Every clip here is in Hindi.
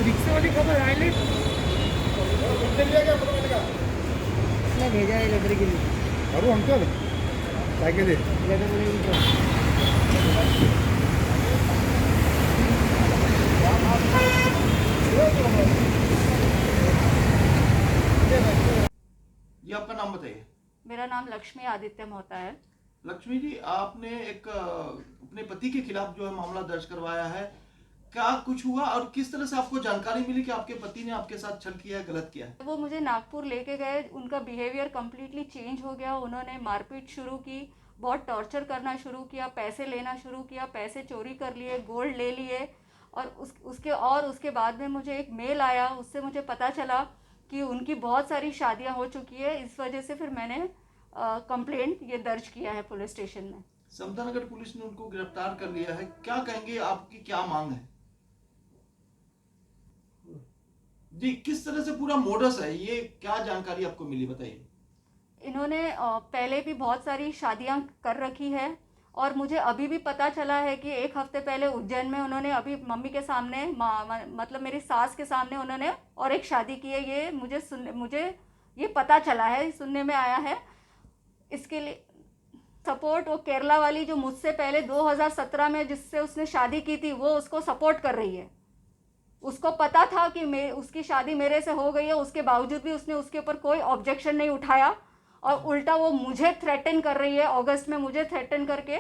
रिक्शे वाली खबर आए ले इसने भेजा है लेटर के लिए। अरे अंकल क्या दे लेटर बोले जी आपका नाम बताइए। मेरा नाम लक्ष्मी आदित्य मोहता है। लक्ष्मी जी, आपने एक अपने पति के खिलाफ जो है मामला दर्ज करवाया है, क्या कुछ हुआ और किस तरह से आपको जानकारी मिली कि आपके पति ने आपके साथ छल किया है, गलत किया है? वो मुझे नागपुर लेके गए, उनका बिहेवियर कम्प्लीटली चेंज हो गया। उन्होंने मारपीट शुरू की, बहुत टॉर्चर करना शुरू किया, पैसे लेना शुरू किया, पैसे चोरी कर लिए, गोल्ड ले लिए। और उसके बाद में मुझे एक मेल आया, उससे मुझे पता चला कि उनकी बहुत सारी शादियां हो चुकी है। इस वजह से फिर मैंने कंप्लेंट ये दर्ज किया है पुलिस स्टेशन में। समता नगर पुलिस ने उनको गिरफ्तार कर लिया है, क्या कहेंगे, आपकी क्या मांग है? जी, किस तरह से पूरा मोडस है, ये क्या जानकारी आपको मिली, बताइए। इन्होंने पहले भी बहुत सारी शादियां कर रखी है और मुझे अभी भी पता चला है कि एक हफ्ते पहले उज्जैन में उन्होंने अभी मम्मी के सामने मतलब मेरी सास के सामने उन्होंने और एक शादी की है। ये मुझे ये पता चला है, सुनने में आया है। इसके लिए सपोर्ट वो केरला वाली जो मुझसे पहले 2017 में जिससे उसने शादी की थी, वो उसको सपोर्ट कर रही है। उसको पता था कि उसकी शादी मेरे से हो गई है, उसके बावजूद भी उसने उसके ऊपर कोई ऑब्जेक्शन नहीं उठाया और उल्टा वो मुझे थ्रेटन कर रही है। अगस्त में मुझे थ्रेटन करके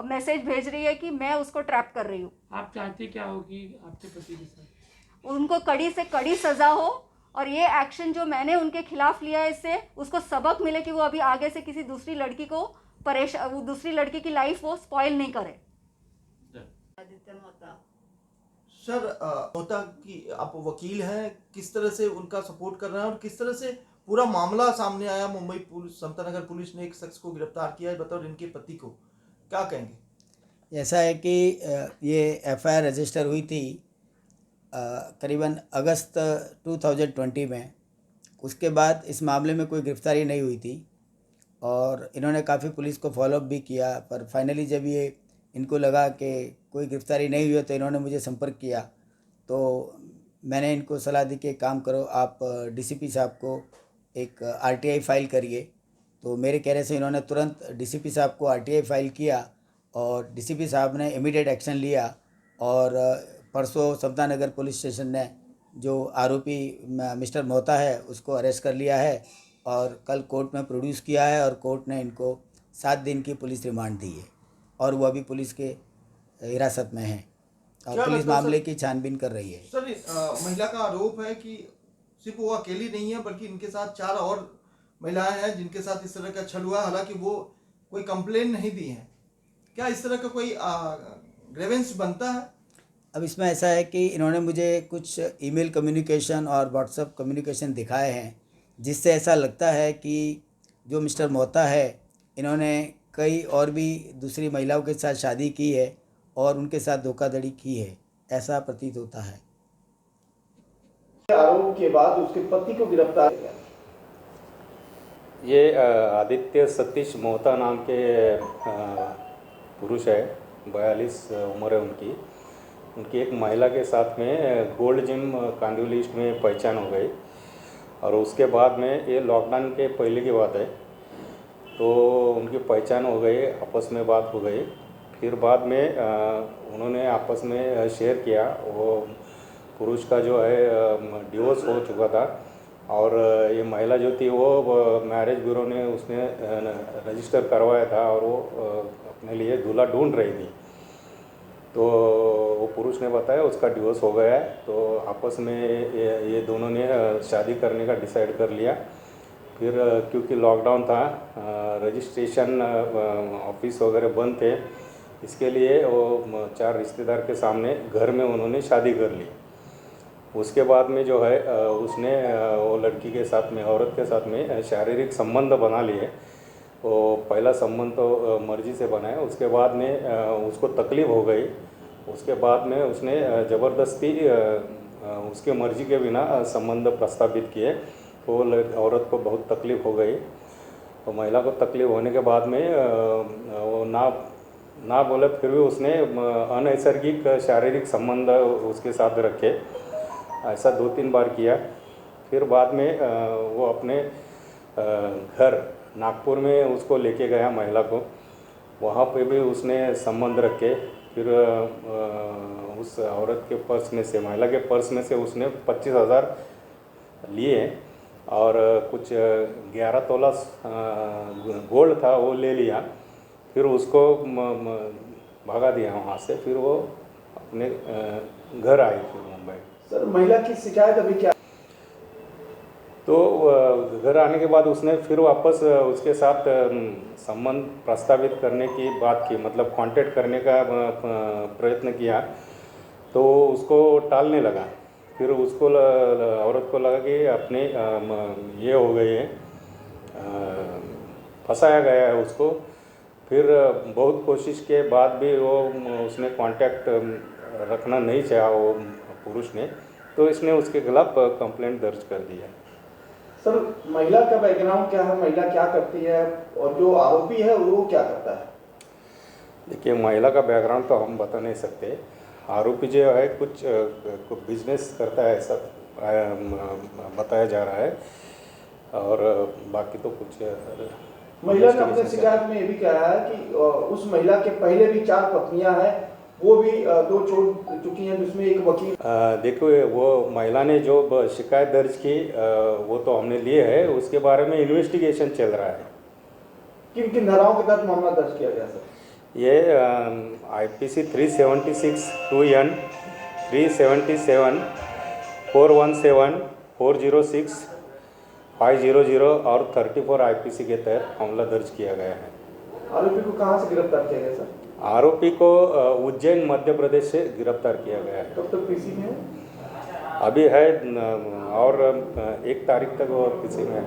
मैसेज भेज रही है कि मैं उसको ट्रैप कर रही हूँ। आप चाहते क्या हो कि आपके पति के साथ उनको कड़ी से कड़ी सज़ा हो और ये एक्शन जो मैंने उनके खिलाफ लिया है, इससे उसको सबक मिले कि वो अभी आगे से किसी दूसरी लड़की को दूसरी लड़की की लाइफ वो स्पॉइल नहीं करे। आदित्य मोहता सर, मोहता की आप वकील हैं, किस तरह से उनका सपोर्ट कर रहे हैं और किस तरह से पूरा मामला सामने आया? मुंबई पुलिस, समता नगर पुलिस ने एक शख्स को गिरफ्तार किया है बतौर इनके पति को, क्या कहेंगे? ऐसा है कि ये एफआईआर रजिस्टर हुई थी करीबन अगस्त 2020 में। उसके बाद इस मामले में कोई गिरफ्तारी नहीं हुई थी और इन्होंने काफ़ी पुलिस को फॉलोअप भी किया, पर फाइनली जब ये इनको लगा कि कोई गिरफ्तारी नहीं हुई है तो इन्होंने मुझे संपर्क किया। तो मैंने इनको सलाह दी कि काम करो, आप डीसीपी साहब को एक आरटीआई फ़ाइल करिए। तो मेरे कहने से इन्होंने तुरंत डीसीपी साहब को आरटीआई फ़ाइल किया और डीसीपी साहब ने इमीडिएट एक्शन लिया और परसों समता नगर पुलिस स्टेशन ने जो आरोपी मिस्टर मोहता है उसको अरेस्ट कर लिया है और कल कोर्ट में प्रोड्यूस किया है और कोर्ट ने इनको 7 दिन की पुलिस रिमांड दी है और वो अभी पुलिस के हिरासत में है और पुलिस मामले की छानबीन कर रही है। सर, महिला का आरोप है कि सिर्फ वो अकेली नहीं है बल्कि इनके साथ 4 और महिलाएं हैं जिनके साथ इस तरह का छल हुआ, हालांकि वो कोई कंप्लेन नहीं दी है। क्या इस तरह का कोई ग्रेवेंस बनता है? अब इसमें ऐसा है कि इन्होंने मुझे कुछ ईमेल कम्युनिकेशन और व्हाट्सएप कम्युनिकेशन दिखाए हैं जिससे ऐसा लगता है कि जो मिस्टर मोहता है इन्होंने कई और भी दूसरी महिलाओं के साथ शादी की है और उनके साथ धोखाधड़ी की है, ऐसा प्रतीत होता है। आरोप के बाद उसके पति को गिरफ्तार किया। ये आदित्य सतीश मोहता नाम के पुरुष है, 42 उम्र है उनकी एक महिला के साथ में गोल्ड जिम कांदिवली ईस्ट में पहचान हो गई और उसके बाद में ये लॉकडाउन के पहले की बात है, तो उनकी पहचान हो गई, आपस में बात हो गई। फिर बाद में उन्होंने आपस में शेयर किया, वो पुरुष का जो है डिवोर्स हो चुका था और ये महिला जो थी वो मैरिज ब्यूरो ने उसने रजिस्टर करवाया था और वो अपने लिए दूल्हा ढूंढ रही थी। तो वो पुरुष ने बताया उसका डिवोर्स हो गया है, तो आपस में ये दोनों ने शादी करने का डिसाइड कर लिया। फिर क्योंकि लॉकडाउन था, रजिस्ट्रेशन ऑफिस वगैरह बंद थे, इसके लिए वो 4 रिश्तेदार के सामने घर में उन्होंने शादी कर ली। उसके बाद में जो है उसने वो लड़की के साथ में, औरत के साथ में शारीरिक संबंध बना लिए। वो पहला संबंध तो मर्जी से बनाया, उसके बाद में उसको तकलीफ़ हो गई। उसके बाद में उसने ज़बरदस्ती उसके मर्जी के बिना संबंध प्रस्तावित किए, तो औरत को बहुत तकलीफ़ हो गई। तो महिला को तकलीफ़ होने के बाद में वो ना बोले फिर भी उसने अनैसर्गिक शारीरिक संबंध उसके साथ रखे। ऐसा 2-3 बार किया। फिर बाद में वो अपने घर नागपुर में उसको लेके गया महिला को, वहाँ पे भी उसने संबंध रखे। फिर उस औरत के पर्स में से, महिला के पर्स में से उसने 25,000 लिए और कुछ 11 तोला गोल्ड था वो ले लिया। फिर उसको भगा दिया वहाँ से। फिर वो अपने घर आई फिर मुंबई। सर महिला की शिकायत अभी क्या? तो घर आने के बाद उसने फिर वापस उसके साथ संबंध प्रस्तावित करने की बात की, मतलब कांटेक्ट करने का प्रयत्न किया, तो उसको टालने लगा। फिर उसको औरत को लगा कि अपने ये हो गई है, फंसाया गया है उसको। फिर बहुत कोशिश के बाद भी वो उसने कांटेक्ट रखना नहीं चाहा वो पुरुष ने, तो इसने उसके खिलाफ कंप्लेंट दर्ज कर दिया। सर महिला का बैकग्राउंड क्या है, महिला क्या करती है और जो आरोपी है वो क्या करता है? देखिए, महिला का बैकग्राउंड तो हम बता नहीं सकते। आरोपी जो है कुछ बिजनेस करता है ऐसा बताया जा रहा है, और बाकी तो कुछ महिला ने अपने शिकायत में ये भी कहा है कि उस महिला के पहले भी 4 पत्नियां हैं, वो भी 2 छोड़ चुकी हैं, जिसमें एक वकील। देखो, वो महिला ने जो शिकायत दर्ज की वो तो हमने लिए है, उसके बारे में इन्वेस्टिगेशन चल रहा है। किन किन धाराओं के तहत मामला दर्ज किया गया सर? ये IPC 376 2N 377 417 406 500 और 34 IPC के तहत मामला दर्ज किया गया है। आरोपी को कहाँ से गिरफ्तार किया गया सर? आरोपी को उज्जैन मध्य प्रदेश से गिरफ्तार किया गया है। कब तक पीसी में है? अभी है और 1 तारीख तक वो पीसी में है।